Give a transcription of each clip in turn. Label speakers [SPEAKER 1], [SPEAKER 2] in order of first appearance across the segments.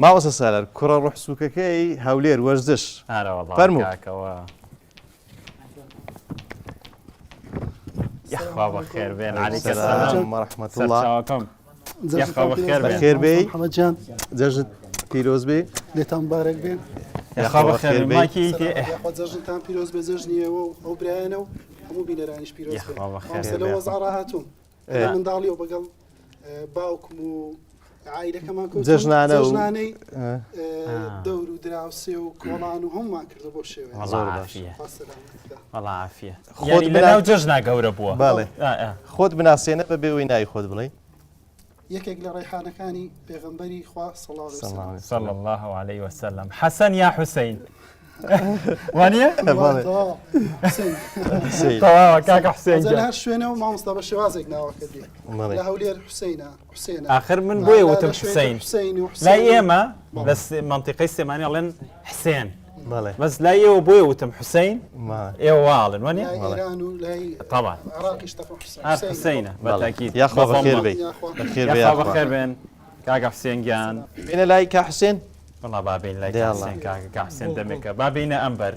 [SPEAKER 1] ماوەسە سالار کوڕە ڕوحسووکەکەی هەولێر وەرزش فەرموو.
[SPEAKER 2] يخوا بخير بين عليك
[SPEAKER 1] السلام ورحمة الله.
[SPEAKER 2] يخوا بخير بين
[SPEAKER 1] بخير بي
[SPEAKER 3] محمد جان
[SPEAKER 1] جەژن پیرۆز بێ
[SPEAKER 3] لێتان بارێک بێن
[SPEAKER 2] يخوا بخير ما كيتي
[SPEAKER 3] جەژنتان پیرۆز بێ جەژنیەوە ئەو برایەنە و هەموو بینەرانیش پیرۆز
[SPEAKER 2] يخوا بخير
[SPEAKER 3] لە وەزع ڕاهاتووم منداڵی و بەگەڵ باوکم و عایلەکەمان جەژنانەی دەور و دراوسێ و کۆڵان و هەمومان کردە بۆ شێوێ
[SPEAKER 2] والله عافية يعني لەناو جەژنا گەورە بووە.
[SPEAKER 1] باڵێ خۆت بناسیێنە بە بێوەی ناوی خۆت بڵێ.
[SPEAKER 3] یەکێک لە ڕێحانەکانی پێغەمبەری خوا
[SPEAKER 2] صلى الله عليه وسلم. حسن يا حسين وانية؟ طبعا كاك حسين
[SPEAKER 3] جا هر شوێنەوە مامۆستا بە شێوازێک ناوەکە دێ لە هەولێر حوسێنە
[SPEAKER 2] آخر من بۆیە وتم حسين لا ئێمە لە منطقەی سلێمانی ئەڵێن حسين بس لا ئێوە بۆیە وتم حسين ئێوە واڵن وانێ؟ طبعا حسينە بالتأكيد.
[SPEAKER 1] یاخوا بەخێر بێ
[SPEAKER 2] يخوا بخير بين كاك حسين جان
[SPEAKER 1] بینە لای کا حسێن.
[SPEAKER 2] والله بابين لايك حسين كاك حسين دمك بابين أنبر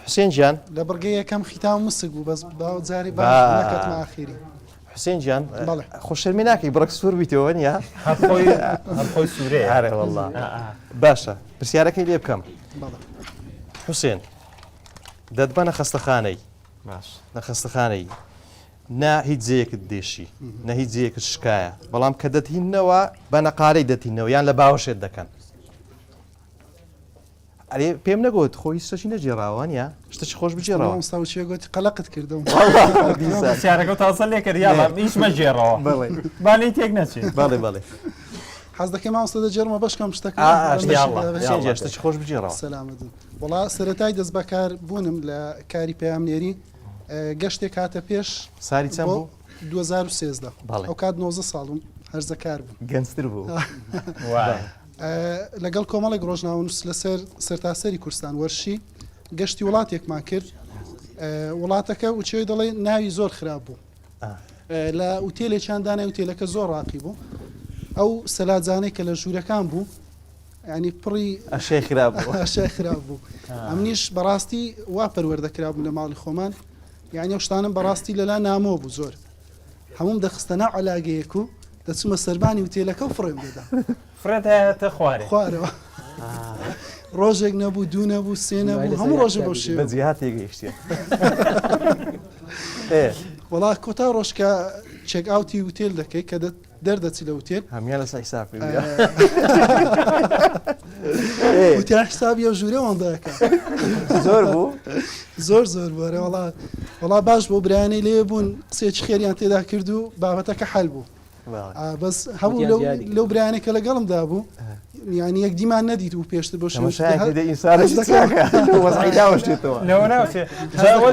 [SPEAKER 1] حسێن گیان
[SPEAKER 3] لە بڕگەی یەکەم خیتان مسک بوو بەس باو جاری باکەتمە ئاخیری.
[SPEAKER 1] حسێن گیان خۆشەرمی ناکەی بڕک سوور بیتەوە نیە
[SPEAKER 2] هەرخۆی سوورەیە.
[SPEAKER 1] هەرێ وەڵڵا باشە پرسیارەکەی لێ بکەم. حوسێن دەتبەنە خەستەخانەی
[SPEAKER 2] باش
[SPEAKER 1] لە خەستەخانەی نا هیچ جەیەکت دێشی نە هیچ جەیەکت شکایە بەڵام کە دەتهینەوە بە نەقارەی دەتینەوە یان لە باوەشێت دەکەن. ئەرێ پێم نەگوت خۆی شتێکی نەجێڕاوان یا شتێکی خۆش بجێڕەوە
[SPEAKER 3] مامۆستاوچێ گوتی قەلەقت کردەوە
[SPEAKER 2] پرسیارەکە تازە لێ کرد یاڵا هیچ مەجێڕەوە بانەی تێک نەچێت.
[SPEAKER 1] باڵێ باڵێ
[SPEAKER 3] حەز دەکەم مامۆستا دەجێڕمە بەشکەم شتەکە
[SPEAKER 1] شتێکی خۆش بجێڕەوە.
[SPEAKER 3] سەلامەتن. وڵا سەرەتای دەست بەکار بوونم لە کاری پەیامنێری گەشتێک هاتە پێش
[SPEAKER 1] ساری چەند بوو؟
[SPEAKER 3] 2013 ئەو کات 90 ساڵم هەرزەکار بوو
[SPEAKER 1] گەنجتر بوو.
[SPEAKER 3] لەگەڵ کۆمەڵێک ڕۆژناونووس لەسەر سەرتاسەری کوردستان وەرشی گەشتی وڵاتێکمان کرد. وڵاتەکە وچێ دەڵێ ناوی زۆر خراپ بوو لە ئوتێلێکیان دانای ئوتێلەکە زۆر ڕاقی بوو. ئەو سەلاجانەی کە لە ژوورەکان بوو ینی پڕی
[SPEAKER 1] ئەشەی خراپ بوو
[SPEAKER 3] ئەشەی خراپ بوو. ئەمنیش بەڕاستی وا پەروەردەکرا بوو لە ماڵی خۆمان یعنی ئەو شتانم بەڕاستی لەلا نامۆ بوو زۆر هەموم دەخستە ناو عەلاگەیەک و دەچمە سەربانی وتێلەکە و فڕێم دەدا
[SPEAKER 2] فرێت هەیەتە
[SPEAKER 3] خوارەوە ڕۆژێک نەبوو دوو نەبوو سێ نەبوو هەموو ڕۆژێ بەو شێوە
[SPEAKER 1] بەجیهات تێگەیشتە.
[SPEAKER 3] وڵا کۆتا ڕۆژکە چێک ئاوتی وتێل دەکەی کە دەردەچی لە وتێل
[SPEAKER 1] هەمیان لە سایساف
[SPEAKER 3] وتیان حسابی ئەو ژوورەوەم دەکە
[SPEAKER 1] زۆر بوو
[SPEAKER 3] زۆر بووەرە وڵا باش بۆ برایانەی لێ بوون قسێکی خێریان تێدا کرد و بابەتەکە حەل بوو. بەس هەموو لەو برایانێکە لەگەڵمدا بوو ینی یەک دیمان نەدیت و پێشتر بۆ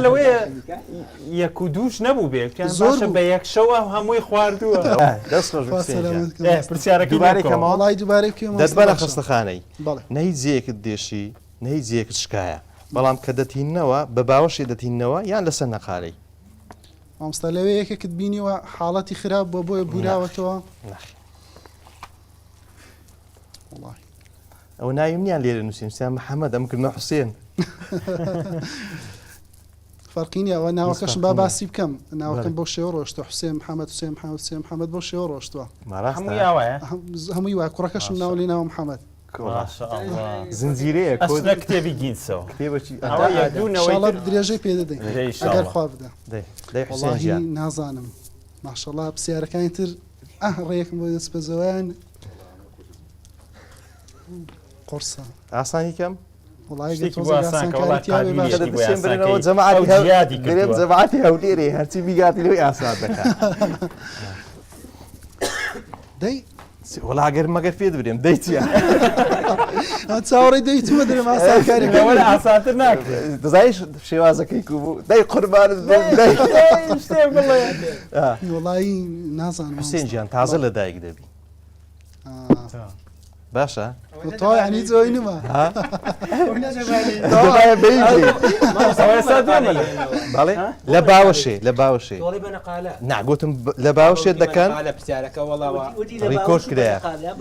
[SPEAKER 2] لەوەیە یەک و دووش نەبوو بێ زۆر بە یەک شەوە هەمووی خواردووە.
[SPEAKER 3] پرسیارەکەماڵی دووبارەی
[SPEAKER 1] دەتبەنە خەستەخانەی نە هیچ جەیەکت دێشی نە هیچ جەیەکت شکایە بەڵام کە دەتینەوە بە باوەشی دەتینەوە یان لەسەر نەقارەی.
[SPEAKER 3] مامۆستا لەوێ یەکێکت بینیوە حاڵەتی خراپ بۆ بۆیە بوراوەتەوە
[SPEAKER 1] ئەو ناویم نیان لێرە نووسین سیان محەممەد ئەم کردنە حوسێن
[SPEAKER 3] فەرقی نیە ئەوە ناوەکەشم با باسی بکەم ناوەکەم بۆ شێوە ڕۆشتە حوسێن محەممەد حوسێن محەممەد بۆ شێوە ڕۆشتووە هەمووی وای کوڕەکەشم ناو لێ ناو محەممەد
[SPEAKER 1] زنجیرەیە
[SPEAKER 2] لە کتێبی گینسەوە
[SPEAKER 3] درێژەی پێ دەدەین ئەگەر خوا بدە نازانم ماشەڵڵا پرسیارەکانی تر ڕێیەکم بۆ دەست بەزەوەیان قرصە
[SPEAKER 1] ئاسانی کەم
[SPEAKER 2] جەماعەتی
[SPEAKER 1] هەولێرێ هەرچی بیگاتی لەوەی ئاسان دەکات
[SPEAKER 3] دەی
[SPEAKER 1] وەڵاگەر مەگەر پێ دەبرێم دەی چیە
[SPEAKER 3] چاوەڕێی دەیتوە دەرم ئاسانکاری
[SPEAKER 2] ئاسانتر ناکرێت
[SPEAKER 1] دەزایش شێوازەکەی کوبوو دەی قوربانت
[SPEAKER 3] وڵایی نازانم
[SPEAKER 1] حوسێن گیان تازە لە دایک دەبی باشە
[SPEAKER 3] تۆ یعنی جۆی نما
[SPEAKER 1] بەڵێ لە باوەشێ لە باوەشێ ناگوتم لە باوەشێت دەکەن ڕیکۆرد کرایە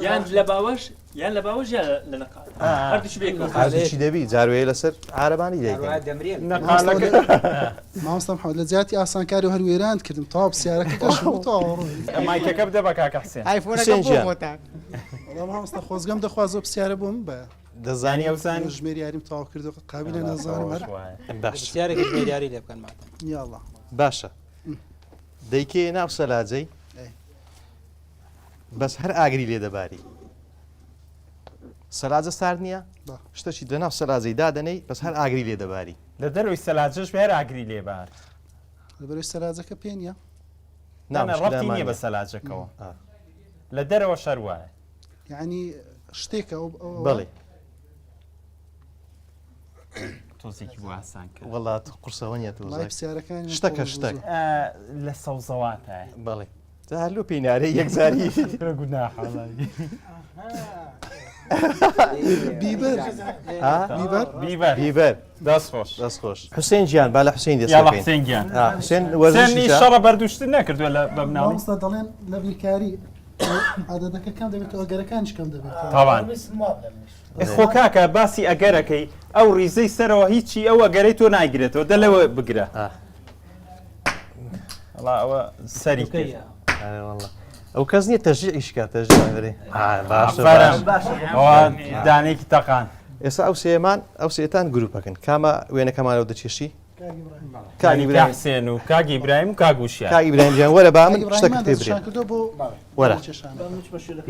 [SPEAKER 4] یان لە باوەش یان لە باوەژە لە نەقال هەردووش بێکەوە
[SPEAKER 1] هەردووچی دەبی جاروەیە لەسەر عارەبانی
[SPEAKER 5] هەروە
[SPEAKER 1] دەیکەن
[SPEAKER 5] دەمرێن
[SPEAKER 3] مامۆستا محەممەد لە جیاتی ئاسانکاری و هەر وێران کردم تاوا پرسیارەکە کەش
[SPEAKER 2] مایکەکە بدە بە کاکە حسێن
[SPEAKER 3] مامۆستا خۆزگەم دەخوازە پرسیارە بۆم بە
[SPEAKER 1] دەزانی
[SPEAKER 2] ئەوزانی
[SPEAKER 3] ژمێری یاریم تاوا کردو قابلە نەزانم هەر
[SPEAKER 1] باش
[SPEAKER 5] پرسیارێکی ژمێریاری لێ بکەن ماتە
[SPEAKER 3] یاڵڵا
[SPEAKER 1] باشە دەیکێ ناو سەلاجەی بەس هەر ئاگری لێ دەباری سەلاجە سارد نییە شتەشی دەناو سەلاجەی دادەنەی بەس هەر ئاگری لێ دەباری
[SPEAKER 2] لە دەروی سەلاجش بێر ئاگری لێبار
[SPEAKER 3] لەبەرەوەی سەلاجەکە پێ نییە
[SPEAKER 2] ڕەتی نییە بە سەلاجەکەەوە لە دەرەوە شەر وایە
[SPEAKER 3] یعنی شتێکە
[SPEAKER 1] بەڵێ
[SPEAKER 2] تۆزێکی بۆ ئاسان کرد
[SPEAKER 1] وڵات قورسەوە نیە
[SPEAKER 3] لای پرسیارەکانی
[SPEAKER 1] شتەکە شتێک
[SPEAKER 2] لە سەوزەواتە
[SPEAKER 1] بەڵێ هەلو پێینارەی یەکزاری
[SPEAKER 2] گوناحڵی
[SPEAKER 3] بیبەر
[SPEAKER 2] بیبەر
[SPEAKER 1] بیبەر
[SPEAKER 2] دەست خۆش
[SPEAKER 1] دەست خۆش حوسێن گیان با لە حوسێن
[SPEAKER 2] یاڵە
[SPEAKER 1] دەستەکەین
[SPEAKER 2] حسێنگیان
[SPEAKER 1] حوسێن
[SPEAKER 2] سێنی
[SPEAKER 1] وەرزشی
[SPEAKER 2] شەڕە بەردوشتن نەکردووە لە بەمناڵی
[SPEAKER 3] مامۆستا دەڵێن لە بیرکاری عادەتەکە کەم دەبێت و ئەگەرەکانش کەم دەبێت
[SPEAKER 2] تاوان خۆ کاکە باسی ئەگەرەکەی ئەو ریزەی سەرەوە هیچی ئەو ئەگەرەی تۆ نایگرێتەوە دەلەوە بگرە ئەوە سەری کرد
[SPEAKER 1] ئەو کەس نییە تەژی ئیشکە تەژی
[SPEAKER 2] ئەوە دانێکی تەقان
[SPEAKER 1] ئێستا ئەو سێمان ئەو سێتان گروپەکەن کامە وێنەکەمانەوە دەچێشی
[SPEAKER 2] کاگی حسێن و کاگی برایم و کاگوشیان
[SPEAKER 1] کاگی براهیمجیان وەرە با من شتێکت پێ برێن وەرە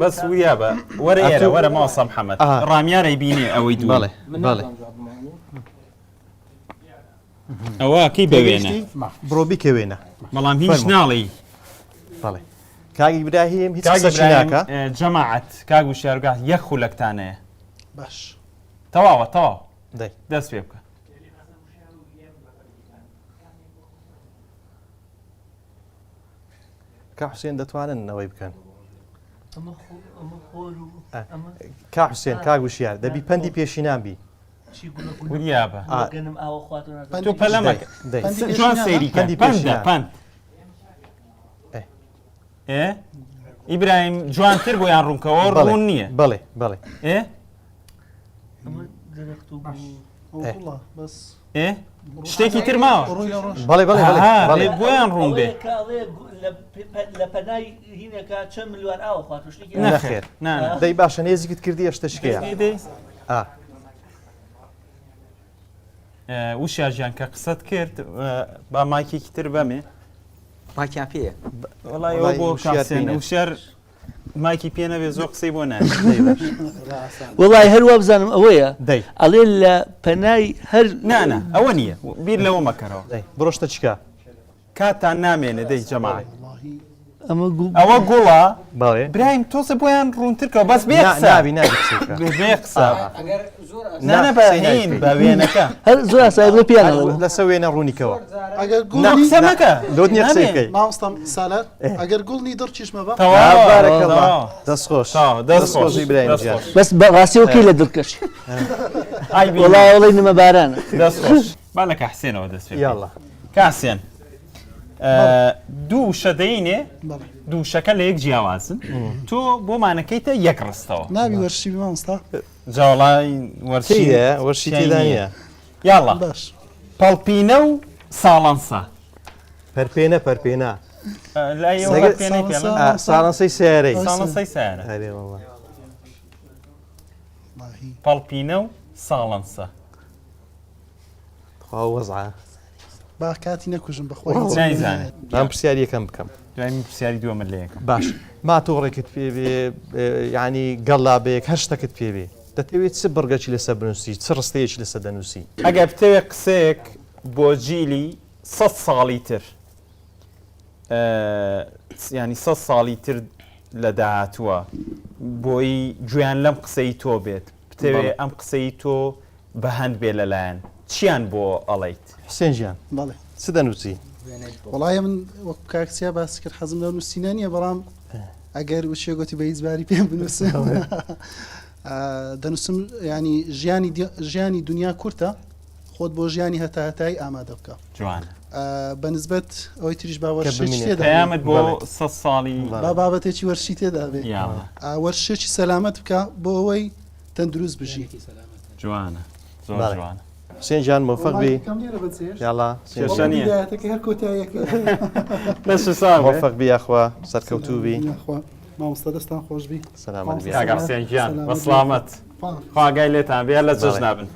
[SPEAKER 2] بەس ویا بە وەرە ئێرە وەرە ماوەسە محەممەد ڕامیارەی بینێ ئەوەی دوو
[SPEAKER 1] بەڵێ بەڵێ
[SPEAKER 2] ئەوە کەی بەوێنە
[SPEAKER 1] بڕۆ بیکەوێنە
[SPEAKER 2] بەڵام هیچ ناڵی
[SPEAKER 1] بەڵێ کاگی براهیم هیچ قسەشی ناکە
[SPEAKER 2] جەماعەت کاگوشیارگا یەک خولەکتانەیە
[SPEAKER 3] باش
[SPEAKER 2] تەواوە تەواو
[SPEAKER 1] دەی
[SPEAKER 2] دەست پێ بکە
[SPEAKER 1] کا حوسێن دەتوانن ئەوەی بکەن کا حوسێن کاگوشیار دەبی پەندی پێشینان بی
[SPEAKER 2] وریا بە
[SPEAKER 4] گەنم ئاوە خواتە
[SPEAKER 2] تۆ پەلەمەکە جوان سەیری
[SPEAKER 1] پەندی
[SPEAKER 2] پەندە پەند ئیبراهیم جوانتر بۆیان ڕوونکەوە ڕوون نییە
[SPEAKER 1] بەڵێ بەڵێ
[SPEAKER 3] بەس
[SPEAKER 2] شتێکی تر ماوە
[SPEAKER 1] بەڵێ بەڵێ بەڵێ
[SPEAKER 2] بۆیان ڕوون بێ
[SPEAKER 4] لە پەنای هینێکە چەند ملیۆن ئاوە خواتە شتێکی
[SPEAKER 1] نەخێر دەی باشە نێزیکت کردی شتەشکەیە
[SPEAKER 2] وشیاژیان کە قسەت کرد با مایکێکی تر بەمێ
[SPEAKER 5] ماکیان پێیە
[SPEAKER 2] وڵای بۆ وشار مایکی پێ نەبێ زۆر قسەی بۆ نای
[SPEAKER 6] وڵای هەروە بزانم ئەوەیە
[SPEAKER 1] دەی
[SPEAKER 6] ئەڵێ لە پەنای هەر
[SPEAKER 2] نانە ئەوە نییە بیر لەوە مەکەرەوە
[SPEAKER 1] بڕۆشتە چکە
[SPEAKER 2] کاتان نامێنێ دەی جەماعەت
[SPEAKER 6] ئەوە
[SPEAKER 2] گوڵە
[SPEAKER 1] بەڵێ
[SPEAKER 2] برایم تۆسە بۆیان ڕوونترکەوە بەس بێ
[SPEAKER 1] نابی
[SPEAKER 2] بێ قسە نانە بەهین بە وێنەکە
[SPEAKER 6] هەر زۆر ئاسایی بڵێ پیانەوە
[SPEAKER 1] لەسە وێنە ڕوونیکەوە
[SPEAKER 3] ئەگەر
[SPEAKER 2] قسە مەکە
[SPEAKER 1] لۆت نییە قسەکەی
[SPEAKER 3] مامۆستا سالار ئەگەر گوڵنی دڕ چیشمە بە
[SPEAKER 1] دەستخۆش
[SPEAKER 2] دەستخۆشی
[SPEAKER 1] براهیمجیان
[SPEAKER 6] بەس ڕاستیەوەکەی لە دڵکەش وڵای وڵی نمە بارانە
[SPEAKER 2] دەستخۆش با لە کە حسێنەوە دەست پێ
[SPEAKER 1] یاڵڵا
[SPEAKER 2] کاسێن دوو شەدەینێ دوو شەکە لە یەک جیاوازن تۆ بۆمانەکەیتە یەک ڕستەوە
[SPEAKER 3] ناوی وەرشی مامۆستا
[SPEAKER 2] جاوڵای
[SPEAKER 1] وەرشی تێدا نییە
[SPEAKER 2] یاڵڵا
[SPEAKER 3] باش
[SPEAKER 2] پەڵپینە و ساڵەنسا
[SPEAKER 1] پەرپێنە پەرپێنە
[SPEAKER 2] لای
[SPEAKER 1] ساڵەنسەی سیارەی
[SPEAKER 2] ساڵەنسەی سارە پەڵپینە و ساڵەنسا
[SPEAKER 1] وەزعە
[SPEAKER 3] با کاتی نەکوژم بەخۆی
[SPEAKER 2] نایزانێت
[SPEAKER 1] ئەم پرسیاری یەکەم بکەم
[SPEAKER 2] دوای پرسیاری دووەمە لە یەکەم
[SPEAKER 1] باش ما تۆڕێکت پێ بێ ینی گەڵا بەیەک هەر شتەکەت پێ بێ دەتەوێت چ بڕگەچی لەسەر بنووسی چ ڕستەیەکی لەسەر دەنووسی
[SPEAKER 2] ئەگە بتەوێت قسەیەک بۆ جیلی 100 ساڵی تر ینی 100 ساڵی تر لە داهاتووە بۆی گویان لەم قسەی تۆ بێت بتەوێت ئەم قسەی تۆ بەهەند بێ لەلایەن چیان بۆ ئەڵیت
[SPEAKER 1] حسێن ژیان
[SPEAKER 3] بەڵێ
[SPEAKER 1] چ دەنووسی
[SPEAKER 3] وڵایە من وەک کاکسیا باسی کرد حەزم لە نووسینە نییە بەڵام ئەگەر وشێ گوتی بە هیچباری پێم بنووسم دەنووسم ینی ژیانی دنیا کورتە خۆت بۆ ژیانی هەتای ئامادە بکە
[SPEAKER 2] جوانە
[SPEAKER 3] بەنسبەت ئەوەی تریش با وەرشێکی تێدا
[SPEAKER 2] پەیامت بۆ 100 ساڵی
[SPEAKER 3] با بابەتێکی وەرشی تێدا بێ وەرشێکی سەلامەت بکە بۆ ئەوەی تەندروست بژی
[SPEAKER 2] جوانە زۆر جوانە
[SPEAKER 1] حسێن جان موفق بی یاڵا
[SPEAKER 3] هەر کۆتاییەکە
[SPEAKER 1] موفق بی یاخوا سەرکەوتوو بی
[SPEAKER 3] مامۆستا دەستان خۆش بی
[SPEAKER 1] سەلامەت بی
[SPEAKER 2] کاگا حسێن گیان بەسڵامەت خواگای لێتان بێ لە جەژ نابن